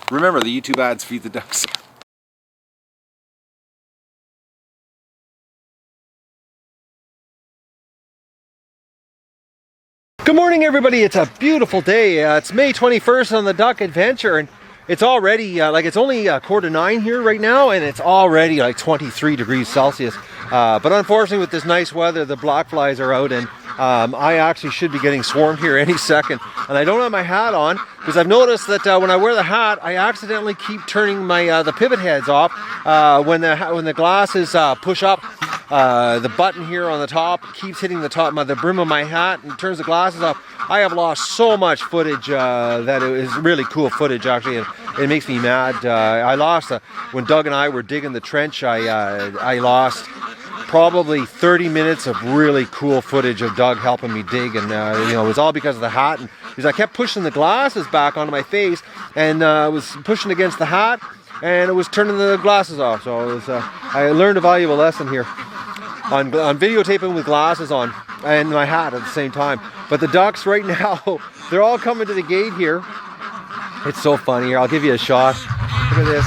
Remember, the YouTube ads feed the ducks. Good morning, everybody. It's a beautiful day. It's May 21st on the Duck Adventure, and it's already it's only 8:45 here right now, and it's already like 23 degrees Celsius. But unfortunately, with this nice weather, the black flies are out, and I actually should be getting swarmed here any second. And I don't have my hat on because I've noticed that when I wear the hat, I accidentally keep turning my the pivot heads off when the glasses push up. The button here on the top keeps hitting the brim of my hat and turns the glasses off. I have lost so much footage that it is really cool footage, actually, and it makes me mad. I lost when Doug and I were digging the trench. I lost probably 30 minutes of really cool footage of Doug helping me dig, and it was all because of the hat, and because I kept pushing the glasses back onto my face, and I was pushing against the hat, and it was turning the glasses off. So it was, I learned a valuable lesson here on videotaping with glasses on and my hat at the same time. But the ducks right now, they're all coming to the gate here. It's so funny here. I'll give you a shot. Look at this.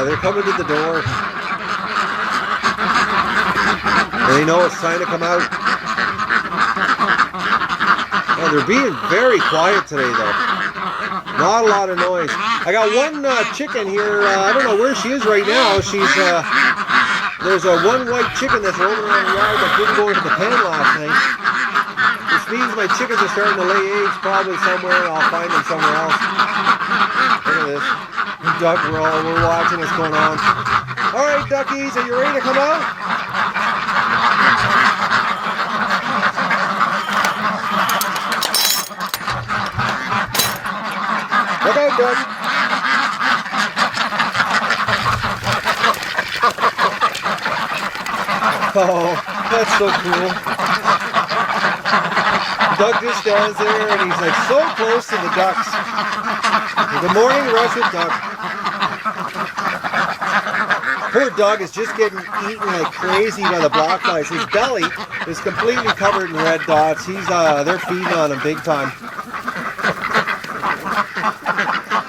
They're coming to the door. And they know it's time to come out. Oh, they're being very quiet today, though. Not a lot of noise. I got one chicken here. I don't know where she is right now. She's there's one white chicken that's roaming around the yard that didn't go into the pen last night. Which means my chickens are starting to lay eggs probably somewhere. I'll find them somewhere else. Look at this. Duck roll. We're watching what's going on. All right, duckies, are you ready to come out? Look out, Doug. Oh, that's so cool. Doug just stands there and he's like so close to the ducks. Good morning, Russet Duck. Poor Doug is just getting eaten like crazy by the black flies. His belly is completely covered in red dots. They're feeding on him big time.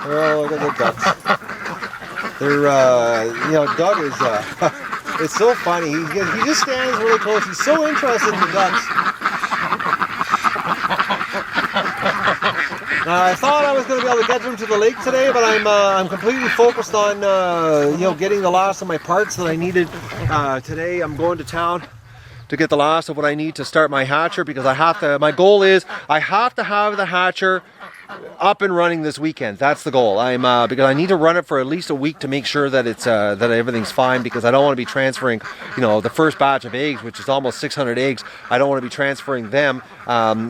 Oh, look at the ducks. They're, Doug is, it's so funny. He just stands really close. He's so interested in the ducks. I thought I was going to be able to get them to the lake today, but I'm completely focused on, getting the last of my parts that I needed. Today I'm going to town to get the last of what I need to start my hatcher, because my goal is I have to have the hatcher up and running this weekend. That's the goal. Because I need to run it for at least a week to make sure that it's that everything's fine, because I don't want to be transferring, the first batch of eggs, which is almost 600 eggs. I don't want to be transferring them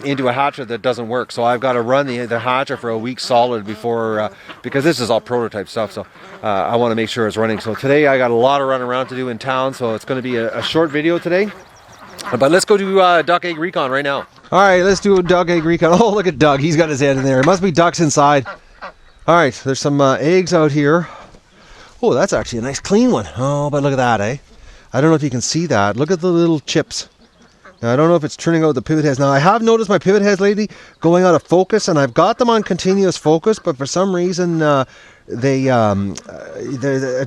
into a hatcher that doesn't work. So I've got to run the hatcher for a week solid before, because this is all prototype stuff. So I want to make sure it's running. So today I got a lot of running around to do in town. So it's going to be a short video today. But let's go do duck egg recon right now. All right, let's do a duck egg recon. Oh, look at Doug. He's got his head in there. It must be ducks inside. All right, there's some eggs out here. Oh, that's actually a nice clean one. Oh, but look at that, eh? I don't know if you can see that. Look at the little chips. Now, I don't know if it's turning out the pivot heads. Now, I have noticed my pivot heads lately going out of focus, and I've got them on continuous focus, but for some reason it's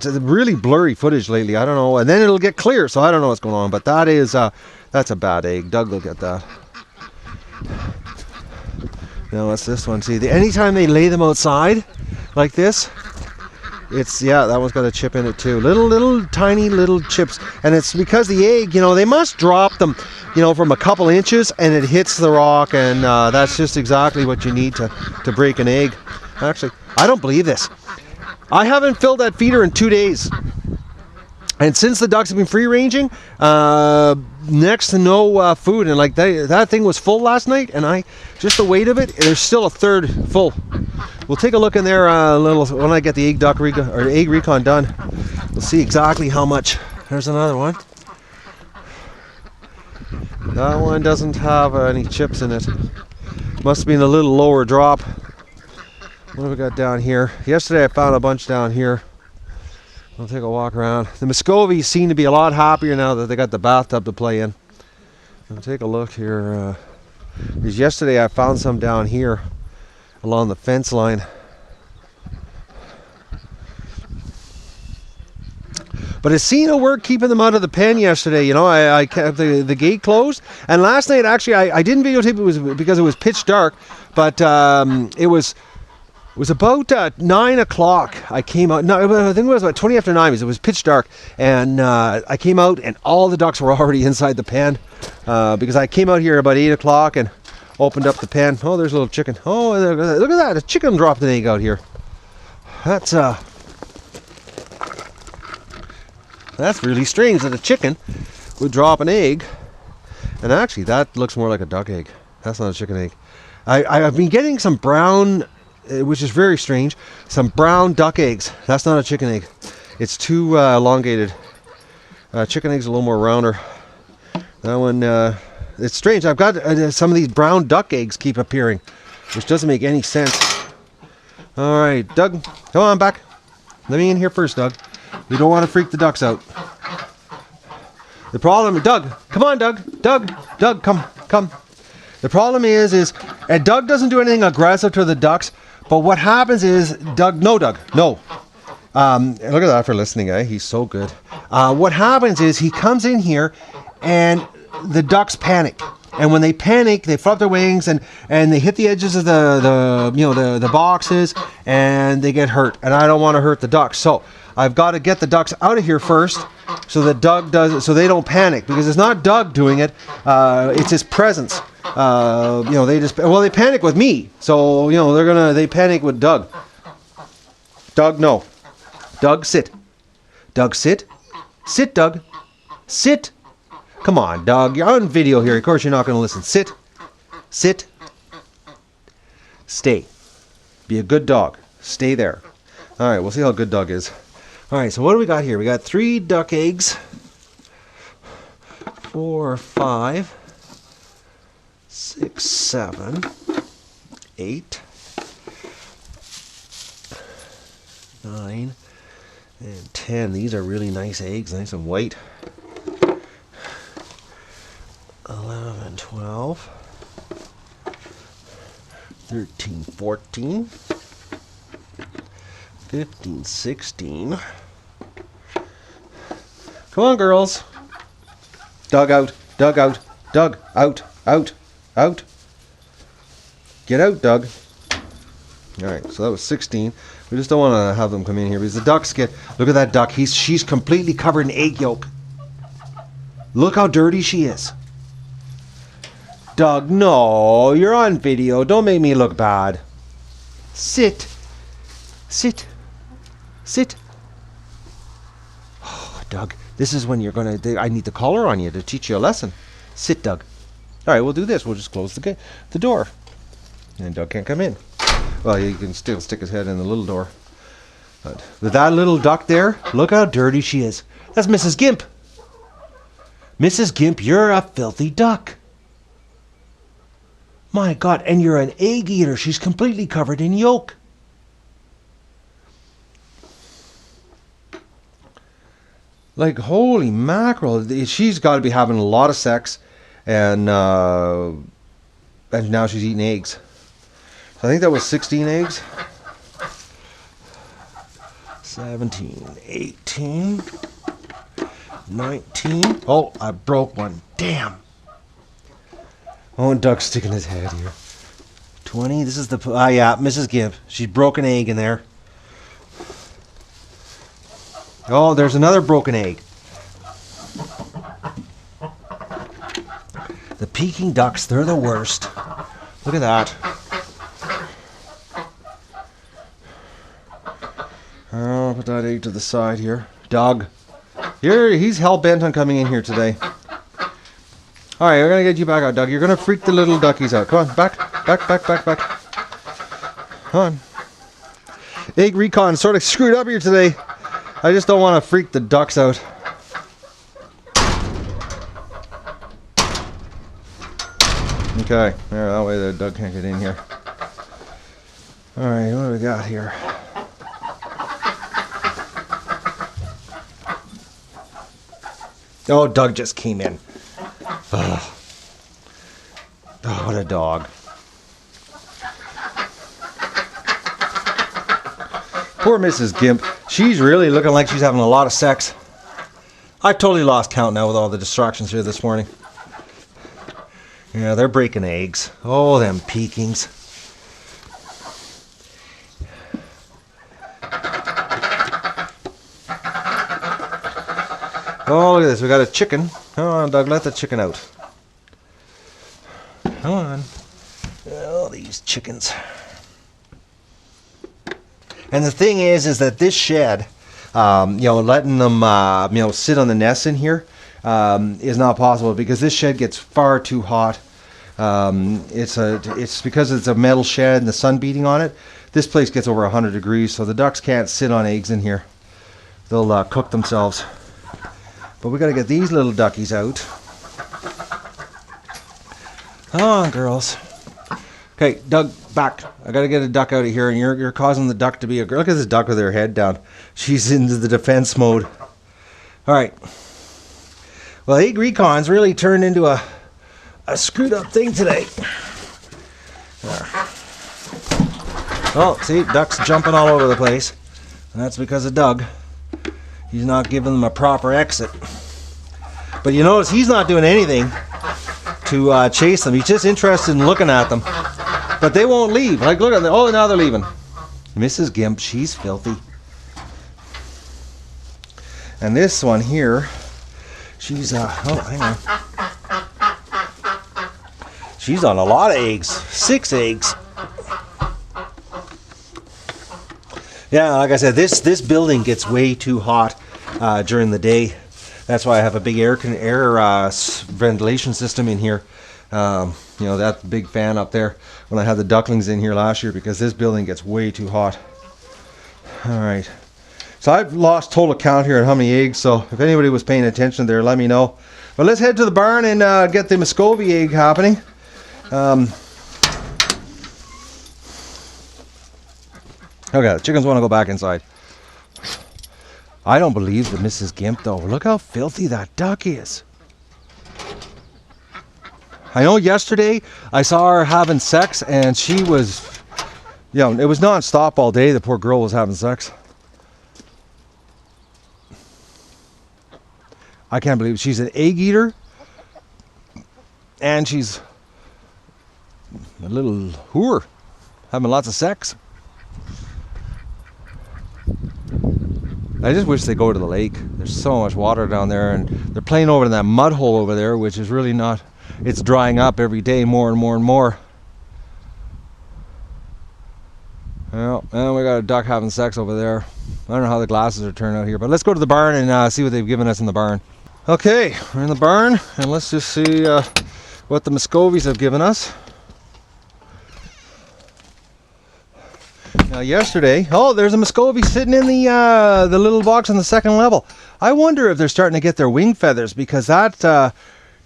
a really blurry footage lately. I don't know, and then it'll get clear, so I don't know what's going on. But that is that's a bad egg. Doug, look at that. Now what's this one? See, anytime they lay them outside like this, that one's got a chip in it too. Little tiny little chips, and it's because the egg, they must drop them, from a couple inches, and it hits the rock, and that's just exactly what you need to break an egg. Actually, I don't believe this. I haven't filled that feeder in 2 days. And since the ducks have been free ranging, next to no food, and like that thing was full last night, and just the weight of it, there's still a third full. We'll take a look in there when I get the egg recon done. We'll see exactly how much. There's another one. That one doesn't have any chips in it. Must have been a little lower drop. What have we got down here? Yesterday I found a bunch down here. I'll take a walk around. The Muscovies seem to be a lot happier now that they got the bathtub to play in. I'll take a look here. Because yesterday I found some down here along the fence line. But it seemed to work keeping them out of the pen yesterday. You know, I kept the gate closed. And last night, actually, I didn't videotape it because it was pitch dark. But it was about 9 o'clock. I came out. No, I think it was about 20 after 9 because it was pitch dark. And I came out and all the ducks were already inside the pen. Because I came out here about 8 o'clock and opened up the pen. Oh, there's a little chicken. Oh, look at that. A chicken dropped an egg out here. That's really strange that a chicken would drop an egg. And actually, that looks more like a duck egg. That's not a chicken egg. I've been getting some brown, which is very strange, some brown duck eggs. That's not a chicken egg. It's too elongated. Chicken eggs are a little more rounder. That one, it's strange. I've got some of these brown duck eggs keep appearing, which doesn't make any sense. All right, Doug, come on back. Let me in here first, Doug. We don't want to freak the ducks out. The problem, Doug, come on, Doug, come. The problem is Doug doesn't do anything aggressive to the ducks, but what happens is, Doug, no. Look at that for listening, eh? He's so good. What happens is he comes in here and the ducks panic. And when they panic, they flap their wings and they hit the edges of the boxes and they get hurt. And I don't want to hurt the ducks. So I've got to get the ducks out of here first so that Doug does it, so they don't panic, because it's not Doug doing it. It's his presence. They panic with me. So, they panic with Doug. Doug, no. Doug, sit. Doug, sit. Sit, Doug. Sit. Come on, Doug. You're on video here. Of course you're not going to listen. Sit. Sit. Stay. Be a good dog. Stay there. All right, we'll see how good Doug is. All right, so what do we got here? We got 3 duck eggs. 4, 5, 6, 7, 8, 9, and 10. These are really nice eggs, nice and white. 11, 12, 13, 14, 15, 16. Come on, girls. Doug out, Doug out, Doug out, out, out. Get out, Doug. All right, so that was 16. We just don't want to have them come in here because the ducks get, look at that duck. She's completely covered in egg yolk. Look how dirty she is. Doug, no, you're on video. Don't make me look bad. Sit. Sit. Sit. Oh, Doug, this is when you're going to... I need the collar on you to teach you a lesson. Sit, Doug. All right, we'll do this. We'll just close the door. And Doug can't come in. Well, he can still stick his head in the little door. But with that little duck there, look how dirty she is. That's Mrs. Gimp. Mrs. Gimp, you're a filthy duck. My God, and you're an egg eater. She's completely covered in yolk. Like, holy mackerel. She's got to be having a lot of sex. And now she's eating eggs. So I think that was 16 eggs. 17, 18, 19. Oh, I broke one. Damn. Oh, and Doug's sticking his head here. 20. This is the... yeah, Mrs. Gimp. She's broken egg in there. Oh, there's another broken egg. The Peking ducks, they're the worst. Look at that. Oh, put that egg to the side here. Doug. Here, he's hell-bent on coming in here today. All right, we're going to get you back out, Doug. You're going to freak the little duckies out. Come on, back. Come on. Egg recon sort of screwed up here today. I just don't want to freak the ducks out. Okay, there, that way the Doug can't get in here. All right, what do we got here? Oh, Doug just came in. Oh, what a dog. Poor Mrs. Gimp. She's really looking like she's having a lot of sex. I've totally lost count now with all the distractions here this morning. Yeah, they're breaking eggs. Oh, them Pekins. Oh, look at this. We got a chicken. Come on, Doug. Let the chicken out. Come on. Oh, these chickens. And the thing is that this shed, letting them, sit on the nest in here is not possible because this shed gets far too hot. It's because it's a metal shed and the sun beating on it. This place gets over 100 degrees, so the ducks can't sit on eggs in here. They'll cook themselves. But we got to get these little duckies out. Come on, girls. Okay, Doug, back. I got to get a duck out of here, and you're causing the duck to be a girl. Look at this duck with her head down. She's into the defense mode. All right. Well, egg recon's really turned into a screwed up thing today. Oh, see, ducks jumping all over the place. And that's because of Doug. He's not giving them a proper exit. But you notice he's not doing anything to chase them. He's just interested in looking at them. But they won't leave. Like, look at them. Oh, now they're leaving. Mrs. Gimp, she's filthy. And this one here, she's, hang on. She's on a lot of eggs. 6 eggs. Yeah, like I said, this building gets way too hot during the day. That's why I have a big air ventilation system in here. That big fan up there when I had the ducklings in here last year because this building gets way too hot. All right. So I've lost total count here on how many eggs. So if anybody was paying attention there, let me know. But let's head to the barn and get the Muscovy egg happening. Okay, the chickens want to go back inside. I don't believe that Mrs. Gimp, though. Look how filthy that duck is. I know yesterday I saw her having sex and she was, it was non-stop all day. The poor girl was having sex. I can't believe it. She's an egg eater and she's a little whore having lots of sex. I just wish they go to the lake. There's so much water down there and they're playing over in that mud hole over there, which is really not, it's drying up every day more and more and more. Well, and we got a duck having sex over there. I don't know how the glasses are turned out here, but let's go to the barn and see what they've given us in the barn. Okay, we're in the barn and let's just see what the Muscovies have given us. Now yesterday, there's a Muscovy sitting in the little box on the second level. I wonder if they're starting to get their wing feathers because that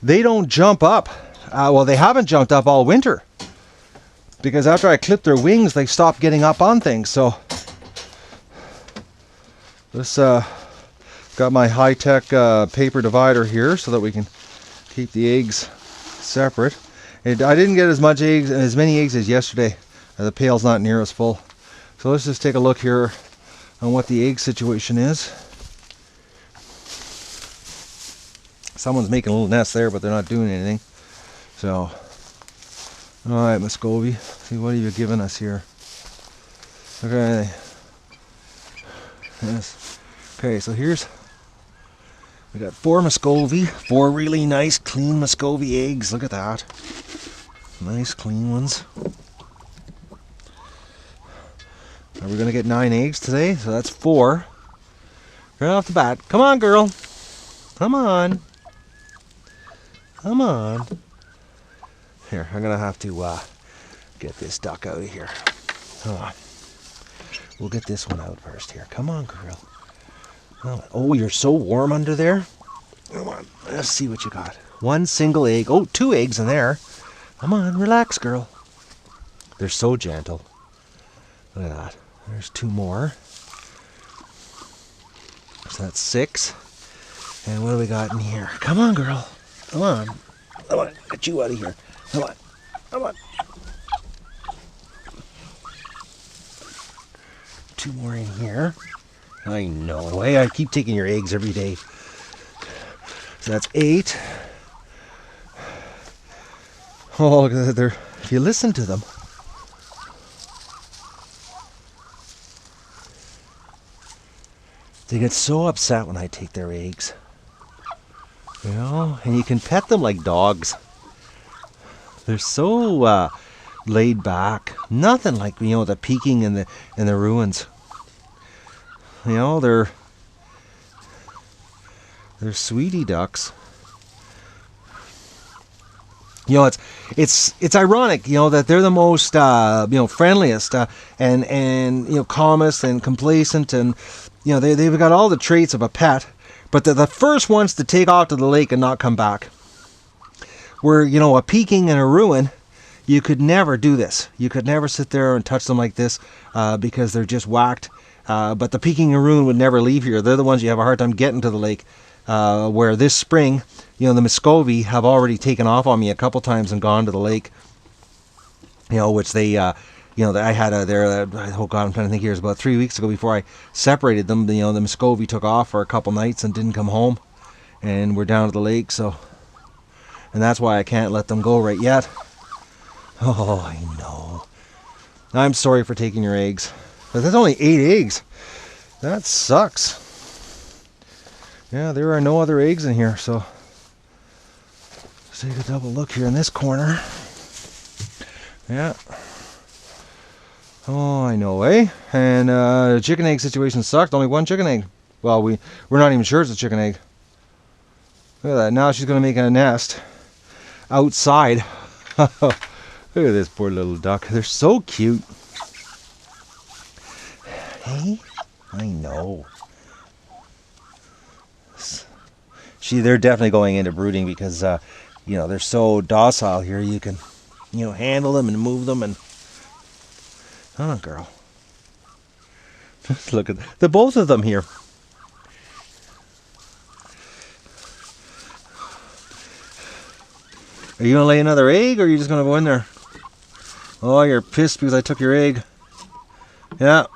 they don't jump up. Well, they haven't jumped up all winter because after I clipped their wings, they stopped getting up on things. So this got my high-tech paper divider here so that we can keep the eggs separate. I didn't get as many eggs as yesterday. The pail's not near as full. So let's just take a look here on what the egg situation is. Someone's making a little nest there, but they're not doing anything. So, all right, Muscovy, see what have you given us here? Okay. Yes. Okay, so we got 4 Muscovy, 4 really nice, clean Muscovy eggs. Look at that. Nice, clean ones. We're going to get 9 eggs today, so that's 4. Right off the bat. Come on, girl. Come on. Come on. Here, I'm going to have to get this duck out of here. Hold on. We'll get this one out first here. Come on, girl. Oh, you're so warm under there. Come on. Let's see what you got. 1 single egg. Oh, 2 eggs in there. Come on, relax, girl. They're so gentle. Look at that. There's 2 more. So that's 6. And what do we got in here? Come on, girl. Come on. Come on. Get you out of here. Come on. Come on. 2 more in here. I know. The way I keep taking your eggs every day. So that's 8. Oh, look at that. If you listen to them. They get so upset when I take their eggs. You know, and you can pet them like dogs. They're so laid back. Nothing like, you know, the Pekin and the ruins. You know, they're sweetie ducks. You know, it's ironic, you know, that they're the most you know, friendliest and you know, calmest and complacent, and you know, they've got all the traits of a pet, but they're the first ones to take off to the lake and not come back. Where, you know, a Pekin and a ruin, you could never do this. You could never sit there and touch them like this because they're just whacked. But the Pekin and ruin would never leave here. They're the ones you have a hard time getting to the lake. Where this spring, you know, the Muscovy have already taken off on me a couple times and gone to the lake. You know, which they, you know, I had there. Oh God, I'm trying to think here. It was about 3 weeks ago before I separated them. You know, the Muscovy took off for a couple nights and didn't come home, and we're down to the lake. So, and that's why I can't let them go right yet. Oh, I know. I'm sorry for taking your eggs. But that's only 8 eggs. That sucks. Yeah, there are no other eggs in here, so let's take a double look here in this corner. Yeah. Oh, I know, eh? And the chicken egg situation sucked. Only 1 chicken egg. Well, we're not even sure it's a chicken egg. Look at that. Now she's going to make a nest outside. Look at this poor little duck. They're so cute. Hey? I know. They're definitely going into brooding because, you know, they're so docile here. You can, you know, handle them and move them and... Oh, girl. Just look at the both of them here. Are you going to lay another egg, or are you just going to go in there? Oh, you're pissed because I took your egg. Yeah.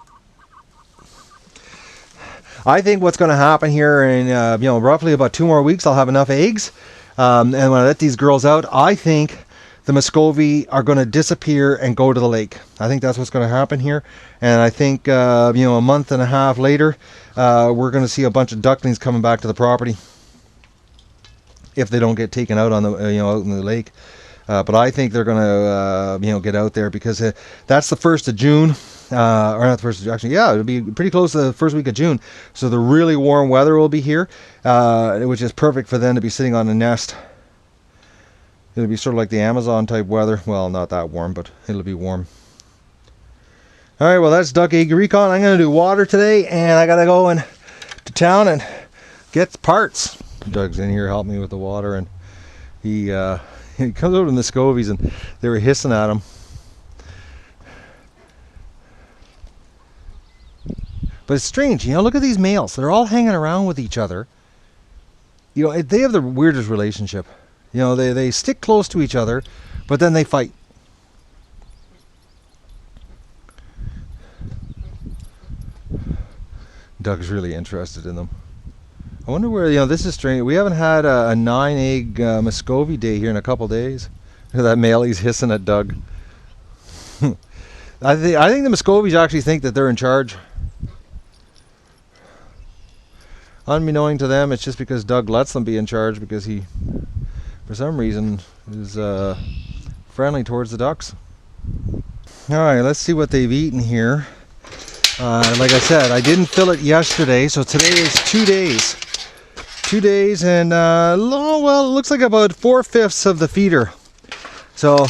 I think what's going to happen here in, you know, roughly about 2 more weeks, I'll have enough eggs. And when I let these girls out, I think the Muscovy are going to disappear and go to the lake. I think that's what's going to happen here. And I think, you know, a month and a half later, we're going to see a bunch of ducklings coming back to the property. If they don't get taken out on the, you know, out in the lake. But I think they're going to, you know, get out there because that's the 1st of June. Or not the 1st of June, actually, yeah, it'll be pretty close to the first week of June. So the really warm weather will be here, which is perfect for them to be sitting on a nest. It'll be sort of like the Amazon type weather. Well, not that warm, but it'll be warm. All right, well, that's Duck Egg Recon. I'm going to do water today, and I got to go to town and get parts. Doug's in here helping me with the water, and he comes over to the Muscovies, and they were hissing at him. But it's strange, you know, look at these males. They're all hanging around with each other. You know, they have the weirdest relationship. You know, they stick close to each other, but then they fight. Doug's really interested in them. I wonder where, you know, this is strange. We haven't had a 9-egg Muscovy day here in a couple days. Look at that male, he's hissing at Doug. I think the Muscovies actually think that they're in charge. Unbeknown to them, it's just because Doug lets them be in charge because he, for some reason, is friendly towards the ducks. Alright, let's see what they've eaten here. Like I said, I didn't fill it yesterday, so today is 2 days. 2 days and, well, it looks like about 4/5 of the feeder. So,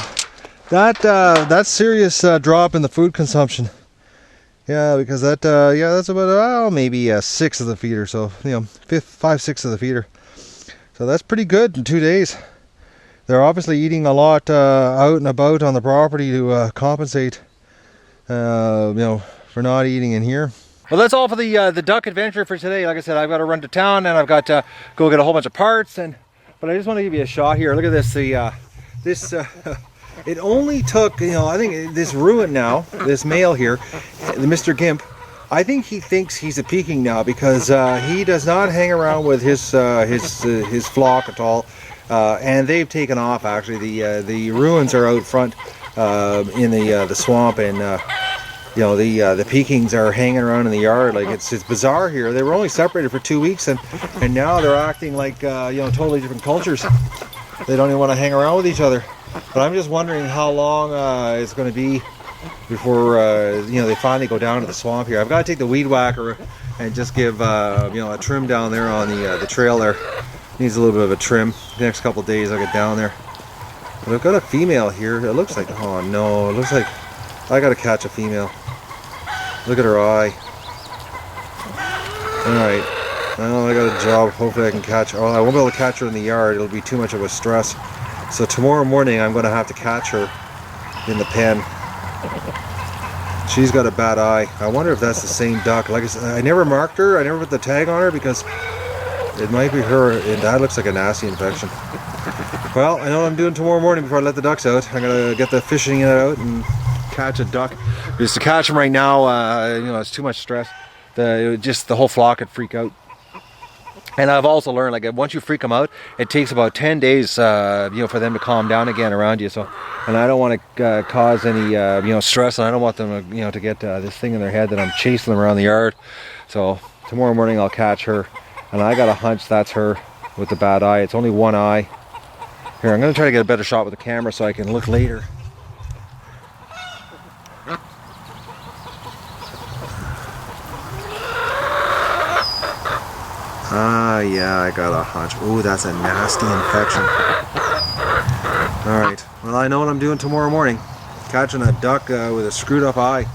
that's serious drop in the food consumption. Yeah, because that, yeah, that's about, maybe 6 of the feeder. So, you know, 5/6 of the feeder. So that's pretty good in 2 days. They're obviously eating a lot out and about on the property to compensate, you know, for not eating in here. Well, that's all for the duck adventure for today. Like I said, I've got to run to town and I've got to go get a whole bunch of parts. But I just want to give you a shot here. Look at this. It only took, you know, I think this ruin now, this male here, the Mr. Gimp, I think he thinks he's a Peking now, because he does not hang around with his flock at all, and they've taken off. Actually, the ruins are out front in the swamp, and you know, the Pekings are hanging around in the yard. Like, it's bizarre here. They were only separated for 2 weeks, and now they're acting like you know, totally different cultures. They don't even want to hang around with each other. But I'm just wondering how long it's going to be before you know, they finally go down to the swamp here. I've got to take the weed whacker and just give you know, a trim down there on the trail there. Needs a little bit of a trim. The next couple days I'll get down there. But I've got a female here. It looks like, oh no, it looks like I got to catch a female. Look at her eye. Alright, well, I got a job. Hopefully I can catch her. Oh, I won't be able to catch her in the yard. It'll be too much of a stress. So tomorrow morning I'm going to have to catch her in the pen. She's got a bad eye. I wonder if that's the same duck. Like I said, I never marked her. I never put the tag on her because it might be her. And that looks like a nasty infection. Well, I know what I'm doing tomorrow morning before I let the ducks out. I'm going to get the fishing net out and catch a duck. Because to catch them right now, you know, it's too much stress. Just the whole flock could freak out. And I've also learned, like, once you freak them out, it takes about 10 days, you know, for them to calm down again around you. So, and I don't want to cause any, you know, stress, and I don't want them, to, you know, to get this thing in their head that I'm chasing them around the yard. So tomorrow morning I'll catch her, and I got a hunch that's her with the bad eye. It's only one eye. Here, I'm going to try to get a better shot with the camera so I can look later. Ah, yeah, I got a hunch. Ooh, that's a nasty infection. Alright, well, I know what I'm doing tomorrow morning. Catching a duck with a screwed up eye.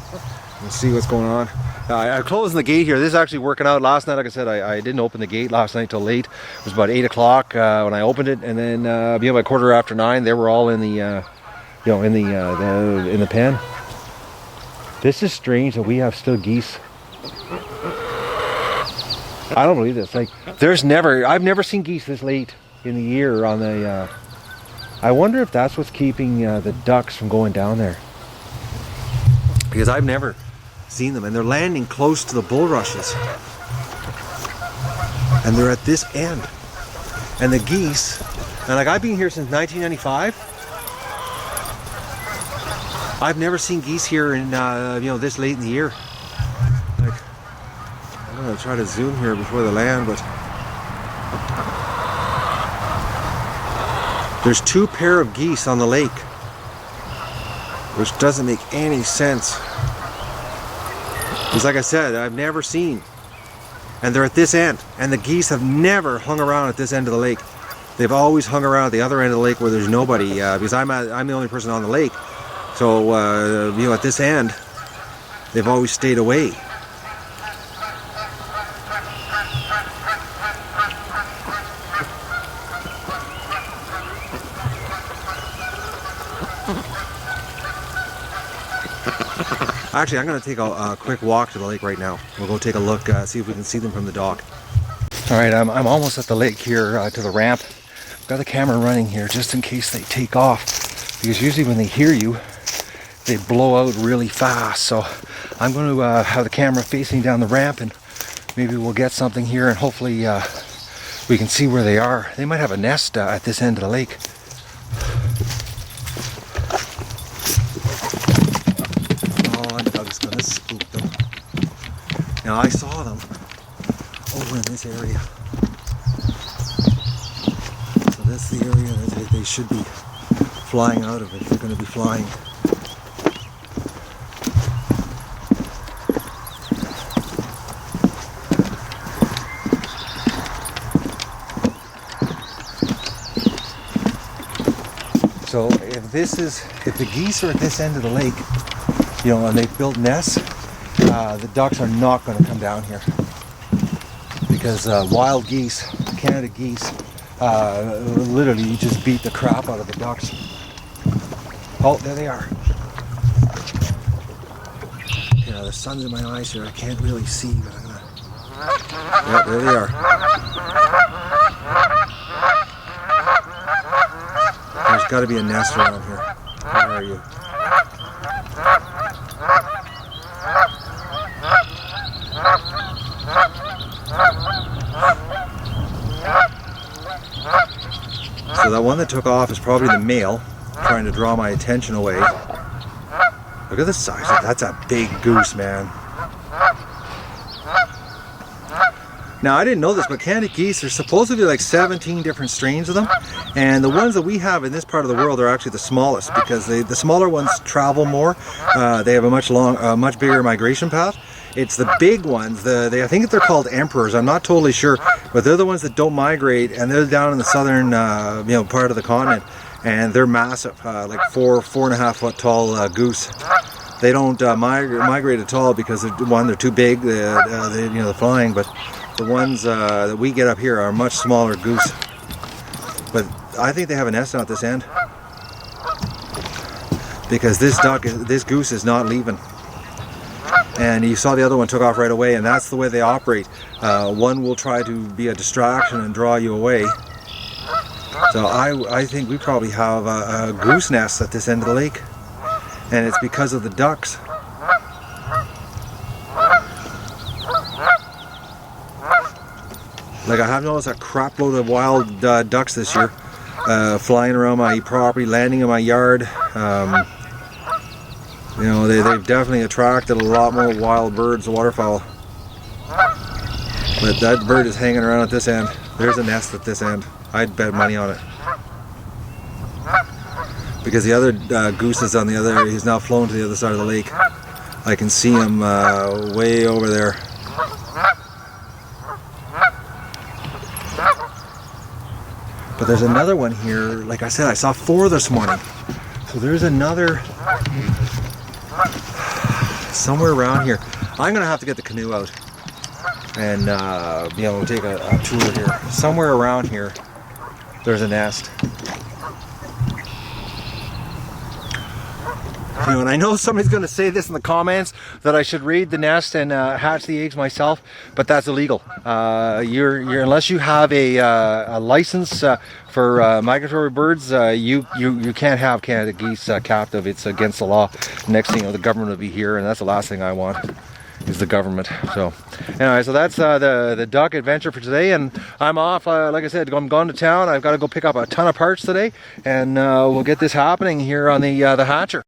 Let's see what's going on. I'm closing the gate here. This is actually working out. Last night, like I said, I didn't open the gate last night till late. It was about 8 o'clock when I opened it, and then you know, by 9:15, they were all in the, you know, in the pen. This is strange that we have still geese. I don't believe this. Like, I've never seen geese this late in the year on the, I wonder if that's what's keeping the ducks from going down there. Because I've never seen them, and they're landing close to the bulrushes. And they're at this end. And the geese, and like, I've been here since 1995. I've never seen geese here in, you know, this late in the year. I'm going to try to zoom here before they land, but there's 2 pair of geese on the lake, which doesn't make any sense. Because like I said, I've never seen, and they're at this end, and the geese have never hung around at this end of the lake. They've always hung around at the other end of the lake where there's nobody, because I'm the only person on the lake. So you know, at this end, they've always stayed away. Actually, I'm going to take a quick walk to the lake right now. We'll go take a look, see if we can see them from the dock. Alright, I'm almost at the lake here, to the ramp. I've got the camera running here just in case they take off. Because usually when they hear you, they blow out really fast. So I'm going to have the camera facing down the ramp, and maybe we'll get something here, and hopefully we can see where they are. They might have a nest at this end of the lake. Spooked them. Now I saw them over in this area. So that's the area that they should be flying out of if they're going to be flying. So if the geese are at this end of the lake, you know, and they've built nests, the ducks are not going to come down here. Because wild geese, Canada geese, literally you just beat the crap out of the ducks. Oh, there they are. You know, the sun's in my eyes here, I can't really see, but I'm gonna... Yeah, there they are. There's got to be a nest around here. Where are you? that one that took off is probably the male, trying to draw my attention away. Look at the size. That's a big goose, man. Now, I didn't know this, but Canada geese, there's supposedly like 17 different strains of them. And the ones that we have in this part of the world are actually the smallest, because the smaller ones travel more. They have a much bigger migration path. It's the big ones, I think that they're called emperors, I'm not totally sure, but they're the ones that don't migrate, and they're down in the southern part of the continent, and they're massive, like 4.5 foot tall goose. They don't migrate at all because they're too big, they're flying, but the ones that we get up here are much smaller goose. But I think they have a nest out this end, because this goose is not leaving. And you saw the other one took off right away, and that's the way they operate. One will try to be a distraction and draw you away. So I think we probably have a goose nest at this end of the lake, and it's because of the ducks. Like, I have noticed a crap load of wild ducks this year, flying around my property, landing in my yard. They've definitely attracted a lot more wild birds, waterfowl. But that bird is hanging around at this end. There's a nest at this end. I'd bet money on it. Because the other goose is on the other, he's now flown to the other side of the lake. I can see him way over there. But there's another one here. Like I said, I saw 4 this morning. So there's another somewhere around here. I'm gonna have to get the canoe out and take a tour here. Somewhere around here there's a nest. And I know somebody's going to say this in the comments, that I should raid the nest and hatch the eggs myself, but that's illegal. Unless you have a license for migratory birds, you can't have Canada geese captive. It's against the law. Next thing, the government will be here, and that's the last thing I want, is the government. So anyway, so that's the duck adventure for today, and I'm off. Like I said, I'm going to town. I've got to go pick up a ton of parts today, and we'll get this happening here on the hatcher.